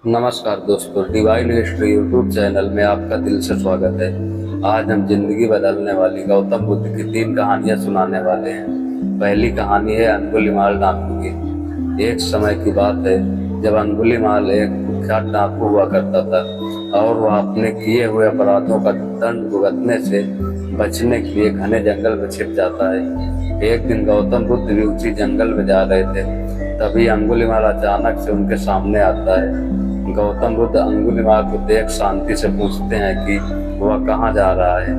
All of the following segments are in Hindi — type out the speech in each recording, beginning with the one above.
नमस्कार दोस्तों, डिवाइन हिस्ट्री यूट्यूब चैनल में आपका दिल से स्वागत है। आज हम जिंदगी बदलने वाली गौतम बुद्ध की 3 कहानियां सुनाने वाले हैं। पहली कहानी है अंगुलीमाल डाकू की। एक समय की बात है जब अंगुलीमाल एक कुख्यात डाकू हुआ करता था और वह अपने किए हुए अपराधों का दंड भुगतने से बचने के लिए घने जंगल में छिप जाता है। एक दिन गौतम बुद्ध भी उसी जंगल में जा रहे थे, तभी अंगुलीमाल अचानक से उनके सामने आता है। गौतम बुद्ध अंगुलीमाल को देख शांति से पूछते हैं कि वह कहाँ जा रहा है,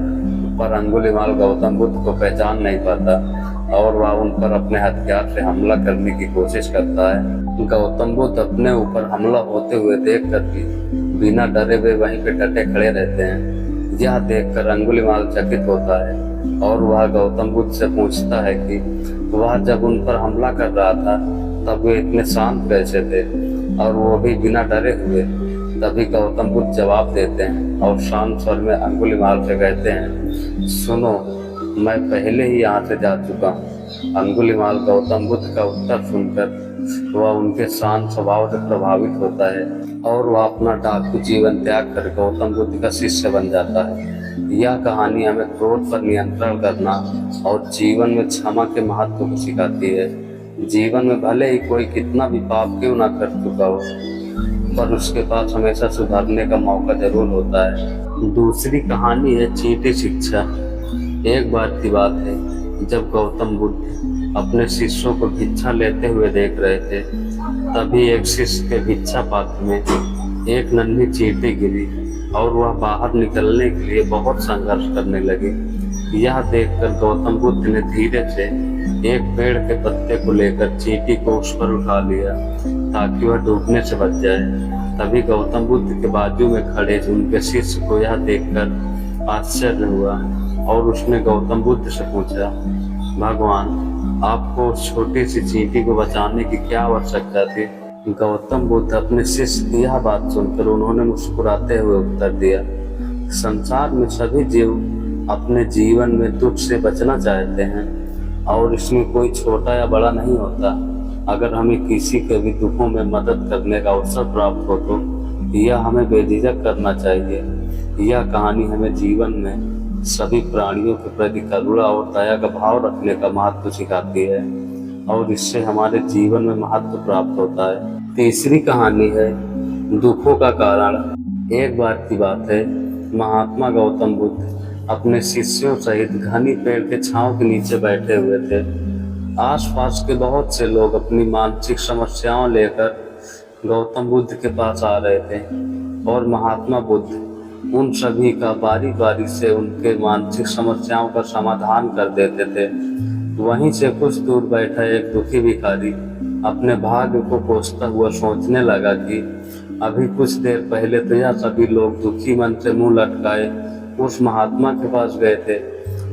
पर अंगुलीमाल गौतम बुद्ध को पहचान नहीं पाता और वह उन पर अपने हथियार से हमला करने की कोशिश करता है। गौतम बुद्ध अपने ऊपर हमला होते हुए देखकर भी बिना डरे हुए वहीं पे डटे खड़े रहते हैं। यह देखकर अंगुलीमाल चकित होता है और वह गौतम बुद्ध से पूछता है कि वह जब उन पर हमला कर रहा था तब वे इतने शांत कैसे थे और वो भी बिना डरे हुए। तभी गौतम बुद्ध जवाब देते हैं और शांत स्वर में अंगुलीमाल से कहते हैं, सुनो, मैं पहले ही यहाँ से जा चुका हूँ। अंगुलीमाल गौतम बुद्ध का उत्तर सुनकर वह उनके शांत स्वभाव से प्रभावित होता है और वह अपना डाकू जीवन त्याग कर गौतम बुद्ध का शिष्य बन जाता है। यह कहानी हमें क्रोध पर नियंत्रण करना और जीवन में क्षमा के महत्व को सिखाती है। जीवन में भले ही कोई कितना भी पाप क्यों ना कर चुका हो, पर उसके पास हमेशा सुधारने का मौका जरूर होता है। दूसरी कहानी है चींटी शिक्षा। एक बार की बात है जब गौतम बुद्ध अपने शिष्यों को भिक्षा लेते हुए देख रहे थे, तभी एक शिष्य के भिक्षा पात्र में एक नन्ही चींटी गिरी और वह बाहर निकलने के लिए बहुत संघर्ष करने लगी। यह देखकर गौतम बुद्ध ने धीरे से एक पेड़ के पत्ते को लेकर चींटी को उस पर उठा लिया ताकि वह डूबने से बच जाए। तभी गौतम बुद्ध के बाजू में खड़े उनके शिष्य को यह देखकर आश्चर्य हुआ और उसने गौतम बुद्ध से पूछा, भगवान, आपको उस छोटी सी चींटी को बचाने की क्या आवश्यकता थी? गौतम बुद्ध अपने शिष्य की यह बात सुनकर उन्होंने मुस्कुराते हुए उत्तर दिया, संसार में सभी जीव अपने जीवन में दुख से बचना चाहते हैं और इसमें कोई छोटा या बड़ा नहीं होता। अगर हमें किसी के भी दुखों में मदद करने का अवसर प्राप्त हो तो यह हमें बेझिझक करना चाहिए। यह कहानी हमें जीवन में सभी प्राणियों के प्रति करुणा और दया का भाव रखने का महत्व सिखाती है और इससे हमारे जीवन में महत्व प्राप्त होता है। तीसरी कहानी है दुखों का कारण। एक बार की बात है, महात्मा गौतम बुद्ध अपने शिष्यों सहित घनी पेड़ के छांव के नीचे बैठे हुए थे। आसपास के बहुत से लोग अपनी मानसिक समस्याओं लेकर गौतम बुद्ध के पास आ रहे थे और महात्मा बुद्ध उन सभी का बारी बारी से उनके मानसिक समस्याओं का समाधान कर देते थे। वहीं से कुछ दूर बैठा एक दुखी भिखारी अपने भाग्य को कोसता हुआ सोचने लगा कि अभी कुछ देर पहले तो यह सभी लोग दुखी मन से मुंह लटकाए उस महात्मा के पास गए थे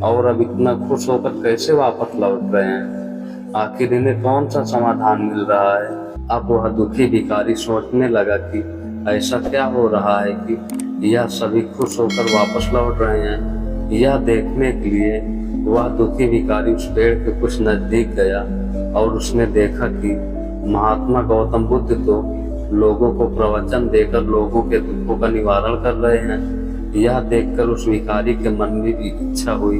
और अब इतना खुश होकर कैसे वापस लौट रहे हैं? आखिर इन्हें कौन सा समाधान मिल रहा है? अब वह दुखी भिखारी सोचने लगा कि ऐसा क्या हो रहा है कि यह सभी खुश होकर वापस लौट रहे हैं। यह देखने के लिए वह दुखी भिखारी उस पेड़ के कुछ नजदीक गया और उसने देखा कि महात्मा गौतम बुद्ध तो लोगों को प्रवचन देकर लोगों के दुखों का निवारण कर रहे हैं। यह देखकर उस भिखारी के मन में भी इच्छा हुई,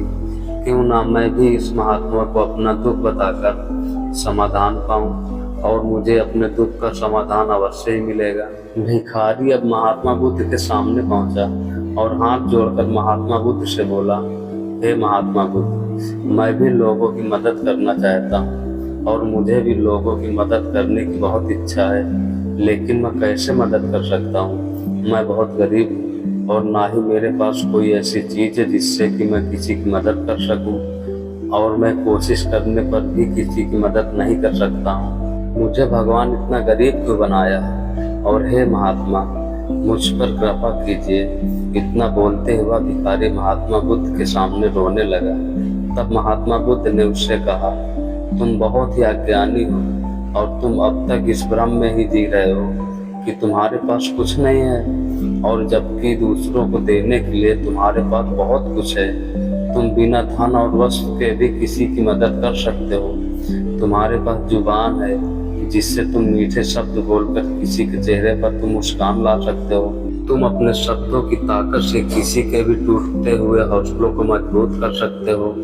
क्यों ना मैं भी इस महात्मा को अपना दुख बताकर समाधान पाऊं और मुझे अपने दुख का समाधान अवश्य ही मिलेगा। भिखारी अब महात्मा बुद्ध के सामने पहुंचा और हाथ जोड़कर महात्मा बुद्ध से बोला, हे महात्मा बुद्ध, मैं भी लोगों की मदद करना चाहता हूँ और मुझे भी लोगों की मदद करने की बहुत इच्छा है, लेकिन मैं कैसे मदद कर सकता हूँ? मैं बहुत गरीब हूँ और ना ही मेरे पास कोई ऐसी चीज है जिससे कि मैं किसी की मदद कर सकूं और मैं कोशिश करने पर भी किसी की मदद नहीं कर सकता हूं। मुझे भगवान इतना गरीब क्यों बनाया है? और हे महात्मा, मुझ पर कृपा कीजिए। इतना बोलते हुआ भिखारी महात्मा बुद्ध के सामने रोने लगा। तब महात्मा बुद्ध ने उससे कहा, तुम बहुत ही अज्ञानी हो और तुम अब तक इस भ्रम में ही जी रहे हो कि तुम्हारे पास कुछ नहीं है और जबकि दूसरों को देने के लिए तुम्हारे पास बहुत कुछ है। तुम बिना धन और वस्त्र के भी किसी की मदद कर सकते हो। तुम्हारे पास जुबान है, जिससे तुम मीठे शब्द बोलकर किसी के चेहरे पर तुम मुस्कान ला सकते हो। तुम अपने शब्दों की ताकत से किसी के भी टूटते हुए हौसलों को मजबूत कर सकते हो।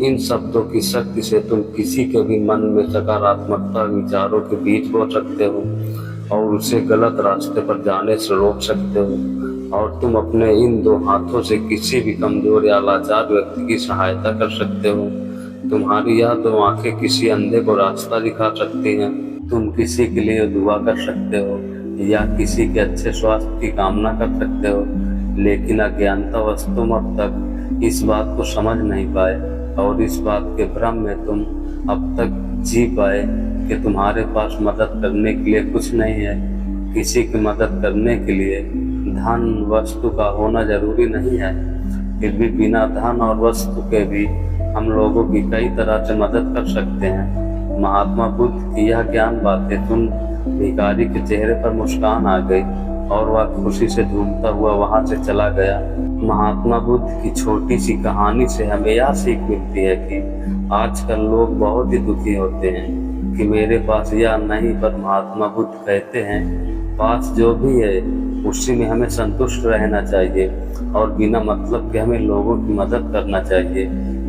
इन शब्दों की शक्ति से तुम किसी के भी मन में सकारात्मकता विचारों के बीज बो सकते हो और उसे गलत रास्ते पर जाने से रोक सकते हो। और तुम अपने इन दो हाथों से किसी भी कमजोर या लाचार व्यक्ति की सहायता कर सकते हो। तुम्हारी यह दो आंखें किसी अंधे को रास्ता दिखा सकती हैं। तुम किसी के लिए दुआ कर सकते हो या किसी के अच्छे स्वास्थ्य की कामना कर सकते हो, लेकिन अज्ञानतावश तुम अब तक इस बात को समझ नहीं पाए और इस बात के भ्रम में तुम अब तक जी पाए कि तुम्हारे पास मदद करने के लिए कुछ नहीं है। किसी की मदद करने के लिए धन वस्तु का होना जरूरी नहीं है, फिर भी बिना धन और वस्तु के भी हम लोगों की कई तरह से मदद कर सकते हैं। महात्मा बुद्ध की यह ज्ञान बातें सुन भिखारी के चेहरे पर मुस्कान आ गई और वह खुशी से झूमता हुआ वहां से चला गया। महात्मा बुद्ध की छोटी सी कहानी से हमें यह सीख मिलती है कि आजकल लोग बहुत ही दुखी होते हैं कि मेरे पास यह नहीं, पर महात्मा बुद्ध कहते हैं पास जो भी है उसी में हमें संतुष्ट रहना चाहिए और बिना मतलब के हमें लोगों की मदद करना चाहिए।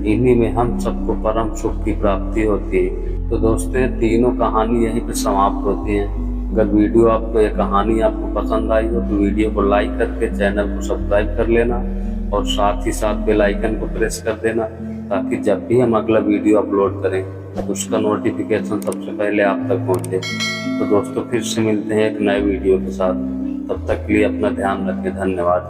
इन्हीं में हम सबको परम सुख की प्राप्ति होती है। तो दोस्तों, तीनों कहानी यहीं पर समाप्त होती हैं। अगर वीडियो आपको ये कहानी आपको पसंद आई हो तो वीडियो को लाइक करके चैनल को सब्सक्राइब कर लेना और साथ ही साथ बेल आइकन को प्रेस कर देना, ताकि जब भी हम अगला वीडियो अपलोड करें तो उसका नोटिफिकेशन सबसे पहले आप तक पहुंचे। तो दोस्तों, फिर से मिलते हैं एक नए वीडियो के साथ। तब तक के लिए अपना ध्यान रखें। धन्यवाद।